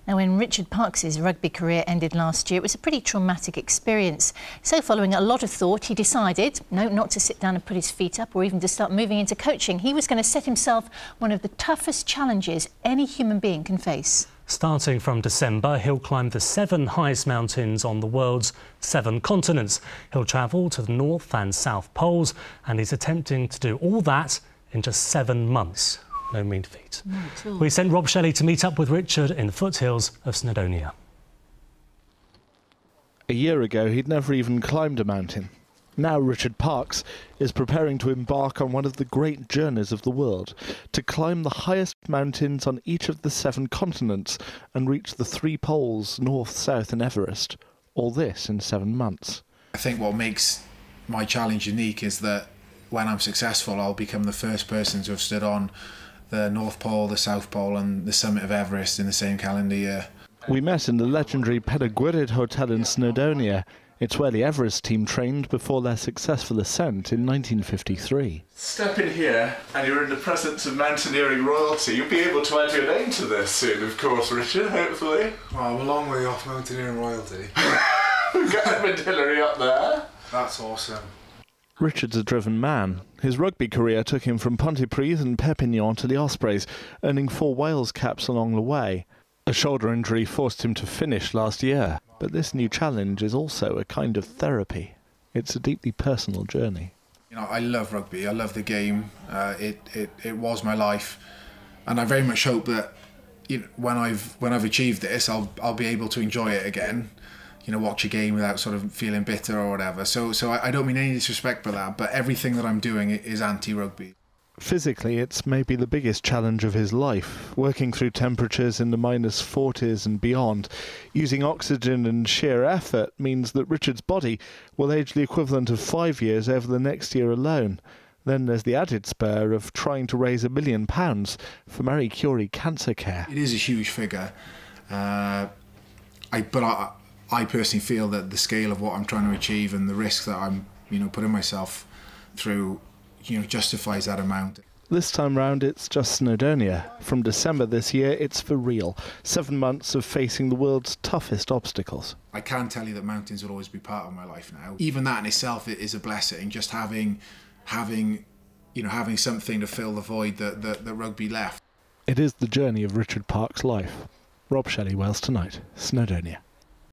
Now, when Richard Parkes' rugby career ended last year, it was a pretty traumatic experience. So following a lot of thought, he decided, no, not to sit down and put his feet up or even to start moving into coaching. He was going to set himself one of the toughest challenges any human being can face. Starting from December, he'll climb the 7 highest mountains on the world's 7 continents. He'll travel to the North and South Poles, and he's attempting to do all that in just 7 months. No mean feat. We sent Rob Shelley to meet up with Richard in the foothills of Snowdonia. A year ago, he'd never even climbed a mountain. Now Richard Parkes is preparing to embark on one of the great journeys of the world, to climb the highest mountains on each of the 7 continents and reach the 3 poles, North, South and Everest. All this in 7 months. I think what makes my challenge unique is that when I'm successful, I'll become the first person to have stood on the North Pole, the South Pole and the summit of Everest in the same calendar year. We met in the legendary Pedr Gwyred Hotel in Snowdonia. It's where the Everest team trained before their successful ascent in 1953. Step in here and you're in the presence of mountaineering royalty. You'll be able to add your name to this soon, of course, Richard, hopefully. Well, I'm a long way off mountaineering royalty. We've got Edmund Hillary up there. That's awesome. Richard's a driven man. His rugby career took him from Pontypridd and Perpignan to the Ospreys, earning 4 Wales caps along the way. A shoulder injury forced him to finish last year, but this new challenge is also a kind of therapy. It's a deeply personal journey. You know, I love rugby. I love the game. It was my life, and I very much hope that, you know, when I've achieved this, I'll be able to enjoy it again. You know, watch a game without sort of feeling bitter or whatever. So I don't mean any disrespect by that, but everything that I'm doing is anti-rugby. Physically, it's maybe the biggest challenge of his life, working through temperatures in the -40s and beyond. Using oxygen and sheer effort means that Richard's body will age the equivalent of 5 years over the next year alone. Then there's the added spur of trying to raise £1 million for Marie Curie cancer care. It is a huge figure, but I personally feel that the scale of what I'm trying to achieve and the risk that I'm, you know, putting myself through, you know, justifies that amount. This time round, it's just Snowdonia. From December this year, it's for real. 7 months of facing the world's toughest obstacles. I can tell you that mountains will always be part of my life now. Even that in itself is a blessing. Just having something to fill the void that rugby left. It is the journey of Richard Parkes' life. Rob Shelley, Wales Tonight, Snowdonia.